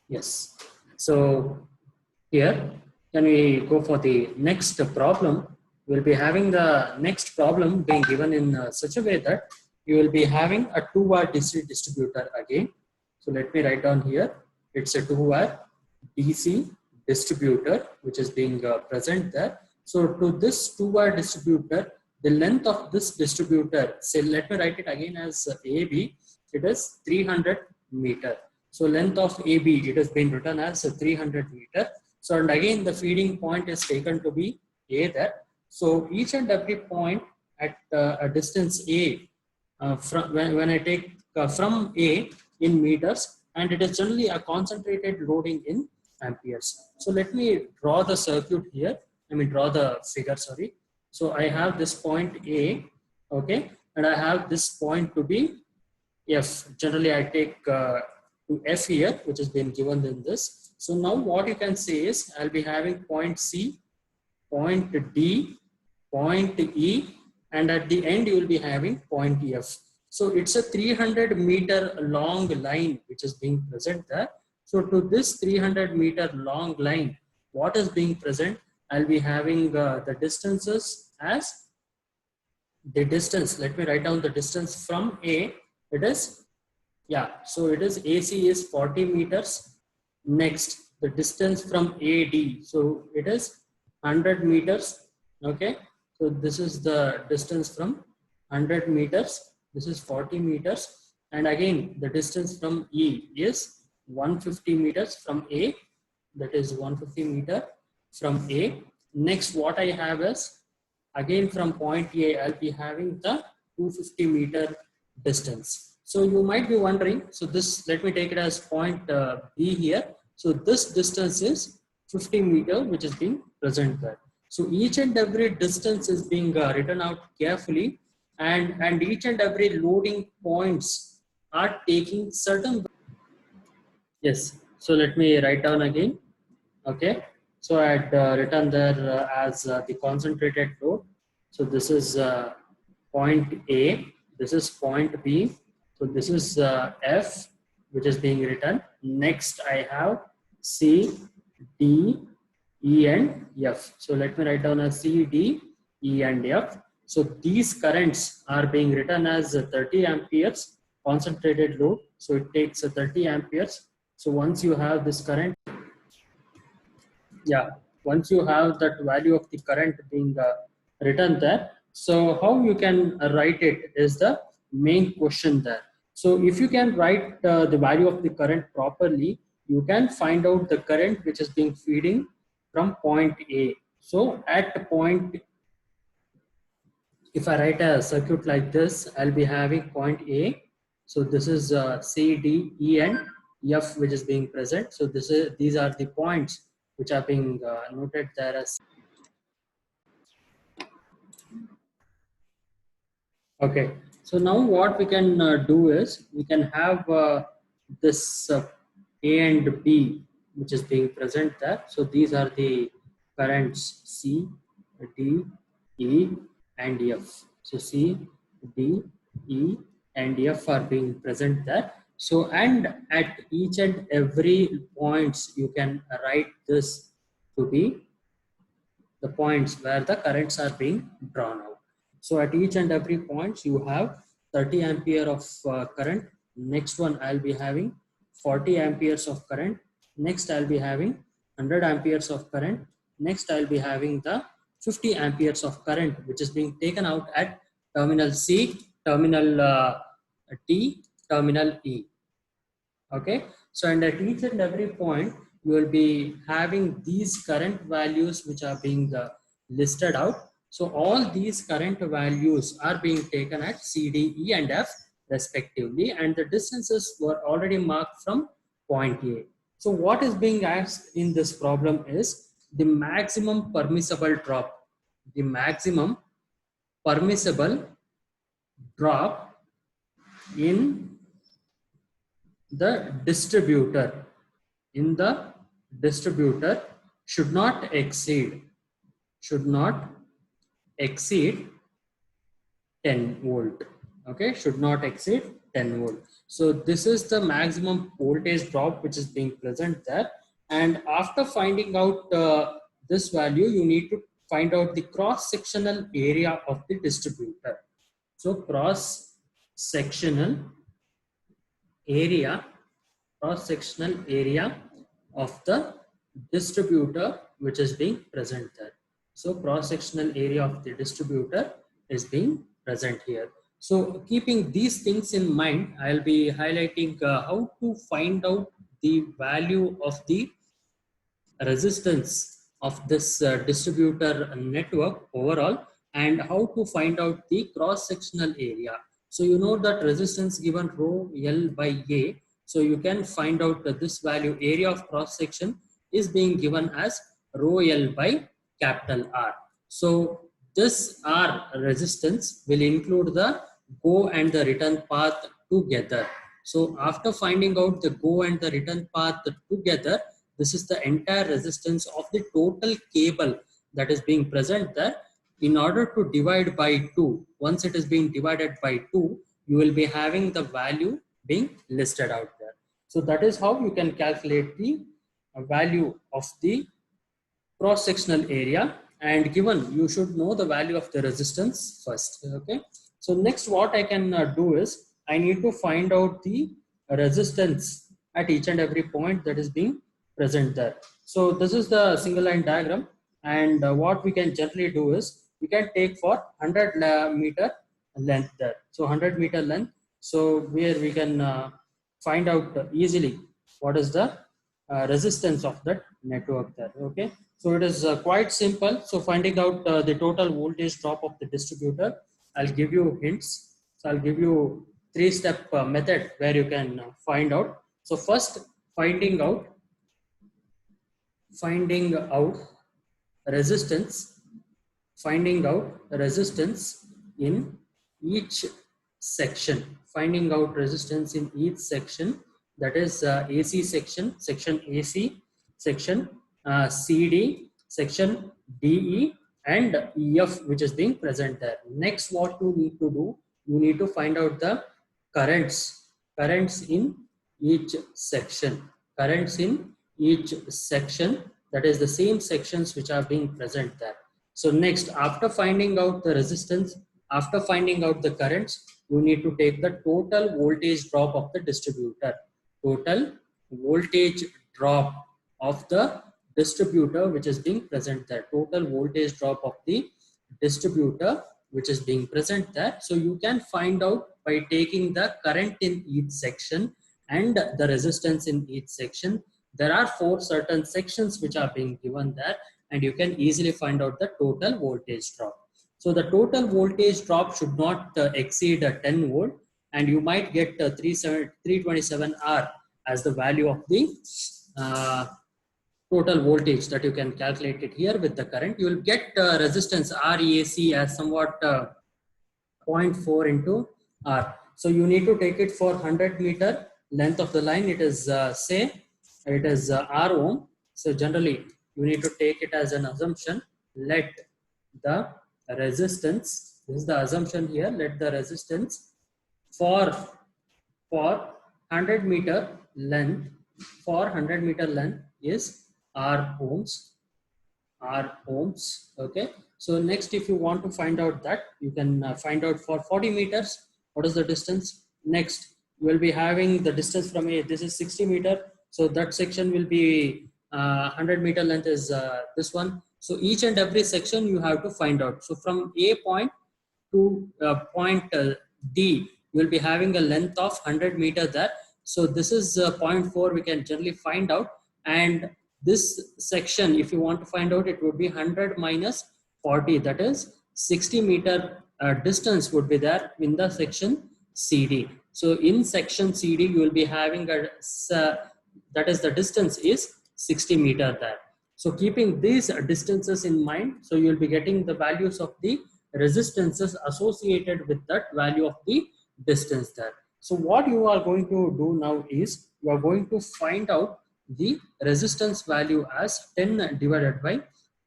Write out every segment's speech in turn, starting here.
Yes. So here, can we go for the next problem? We'll be having the next problem being given in such a way that you will be having a two-wire DC distributor again. So let me write down here. It's a two-wire DC distributor which is being present there. So to this two-wire distributor, the length of this distributor, say let me write it again as AB, it is 300 meter. So length of AB, it has been written as 300 meter. So and again the feeding point is taken to be A there. So each and every point at a distance A, from when I take from A in meters, and it is generally a concentrated loading in amperes. So let me draw the circuit here. Draw the figure, sorry. So I have this point A, okay, and I have this point to be F. Generally, I take to F here, which has been given in this. So now what you can say is I'll be having point C, point D, point E, and at the end you will be having point F. So it's a 300 meter long line which is being present there. So to this 300 meter long line, what is being present? I'll be having the distances as the distance. Let me write down the distance from A. It is, yeah, so it is AC is 40 meters. Next, the distance from AD, so it is 100 meters. Okay, so this is the distance from 100 meters. This is 40 meters. And again, the distance from E is 150 meters from A. That is 150 meter from A. Next, what I have is, again from point A, I'll be having the 250 meter distance. So you might be wondering, so this, let me take it as point B here. So this distance is 50 meter, which is being present there. So each and every distance is being written out carefully, and each and every loading points are taking certain. Yes. So let me write down again. Okay. So I had written there as the concentrated load. So this is point A. This is point B. So this is F, which is being written. Next, I have C, D, E, and F. So let me write down as C, D, E, and F. So these currents are being written as 30 amperes concentrated load. So it takes 30 amperes. So once you have this current, yeah, once you have that value of the current being written there, so how you can write it is the main question there. So if you can write the value of the current properly, you can find out the current which is being feeding from point A. So at point, if I write a circuit like this, I'll be having point A. So this is C, D, E, and F which is being present. So these are the points which are being noted there as. Okay. So now what we can do is we can have this A and B which is being present there. So these are the currents C, D, E, and F. So C, D, E, and F are being present there. So and at each and every points you can write this to be the points where the currents are being drawn out. So at each and every points you have 30 ampere of current. Next one I'll be having 40 amperes of current. Next I'll be having 100 amperes of current. Next I'll be having the 50 amperes of current which is being taken out at terminal C, terminal T, terminal E. Okay, so and at each and every point you will be having these current values which are being listed out. So all these current values are being taken at C, D, E, and F respectively, and the distances were already marked from point A. So what is being asked in this problem is the maximum permissible drop. The maximum permissible drop in the distributor should not exceed 10 volt. Okay, should not exceed 10 volt. So this is the maximum voltage drop which is being present there. And after finding out this value, you need to find out the cross-sectional area of the distributor. So cross-sectional area of the distributor which is being present there. So cross-sectional area of the distributor is being present here. So keeping these things in mind, I'll be highlighting how to find out the value of the resistance of this distributor network overall, and how to find out the cross-sectional area. So you know that resistance given rho L by A. So you can find out that this value, area of cross-section, is being given as rho L by capital R. So this R resistance will include the go and the return path together. So after finding out the go and the return path together, this is the entire resistance of the total cable that is being present there. In order to divide by 2, once it is being divided by 2, you will be having the value being listed out there. So that is how you can calculate the value of the cross-sectional area, and given you should know the value of the resistance first. Okay. So next what I can do is I need to find out the resistance at each and every point that is being present there. So this is the single line diagram, and what we can generally do is we can take for 100 meter length there. So 100 meter length. So where we can find out easily what is the resistance of that network there. Okay. So it is quite simple. So finding out the total voltage drop of the distributor, I'll give you hints. So I'll give you 3-step method where you can find out. So first, finding out resistance, in each section, that is AC section, section AC, section CD, section DE, and EF, which is being present there. Next, what you need to do, you need to find out the currents in each section, that is the same sections which are being present there. So next, after finding out the resistance, after finding out the currents, you need to take the total voltage drop of the distributor. Total voltage drop of the distributor which is being present there. Total voltage drop of the distributor which is being present there. So you can find out by taking the current in each section and the resistance in each section. There are 4 certain sections which are being given there, and you can easily find out the total voltage drop. So the total voltage drop should not exceed 10 volt, and you might get 327 R as the value of the total voltage that you can calculate it here with the current. You will get resistance REAC as somewhat 0.4 into R. So you need to take it for 100 meter length of the line. It is say it is R ohm. So generally you need to take it as an assumption. Let the resistance, this is the assumption here, let the resistance for 100 meter length, is R ohms. Okay. So next, if you want to find out that, you can find out for 40 meters, what is the distance. Next, you will be having the distance from A, this is 60 meter. So that section will be 100 meter length is this one. So each and every section you have to find out. So from A point to point D, you will be having a length of 100 meter there. So this is 0.4 we can generally find out. And this section, if you want to find out, it would be 100 minus 40, that is 60 meter distance would be there in the section CD. So in section CD, you will be having that is the distance is 60 meter there. So keeping these distances in mind, so you will be getting the values of the resistances associated with that value of the distance there. So what you are going to do now is you are going to find out the resistance value as 10 divided by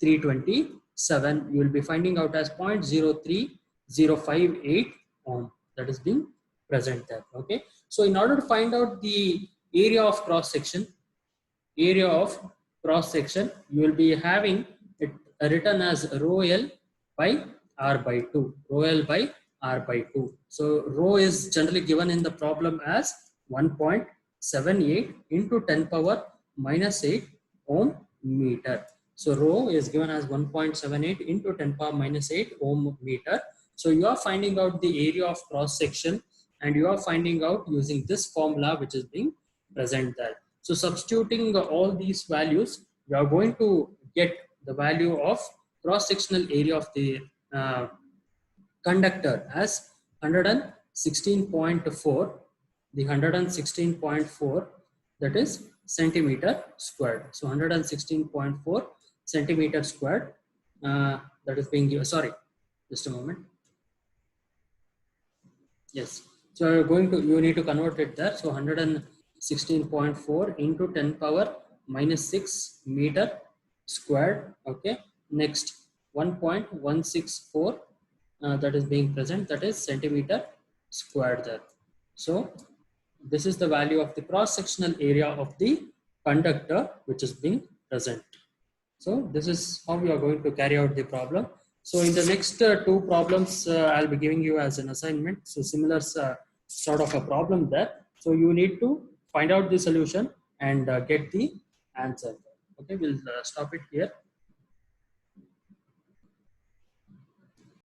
327. You will be finding out as 0.03058 ohm that is being present there. Okay. So in order to find out the area of cross section, you will be having it written as rho L by R by 2. Rho L by R by 2. So rho is generally given in the problem as 1.78 into 10 power minus 8 ohm meter. So rho is given as 1.78 into 10 power minus 8 ohm meter. So you are finding out the area of cross section, and you are finding out using this formula which is being present there. So substituting all these values, we are going to get the value of cross-sectional area of the conductor as 116.4, the 116.4, that is centimeter squared. So 116.4 centimeter squared, that is being given. Sorry, just a moment. Yes. So you need to convert it there. So 116.4 into 10 power minus 6 meter squared. Okay. Next 1.164 that is being present, that is centimeter squared there. So this is the value of the cross sectional area of the conductor which is being present. So this is how we are going to carry out the problem. So in the next two problems, I'll be giving you as an assignment. So similar sort of a problem there. So you need to find out the solution and get the answer. Okay, we'll stop it here.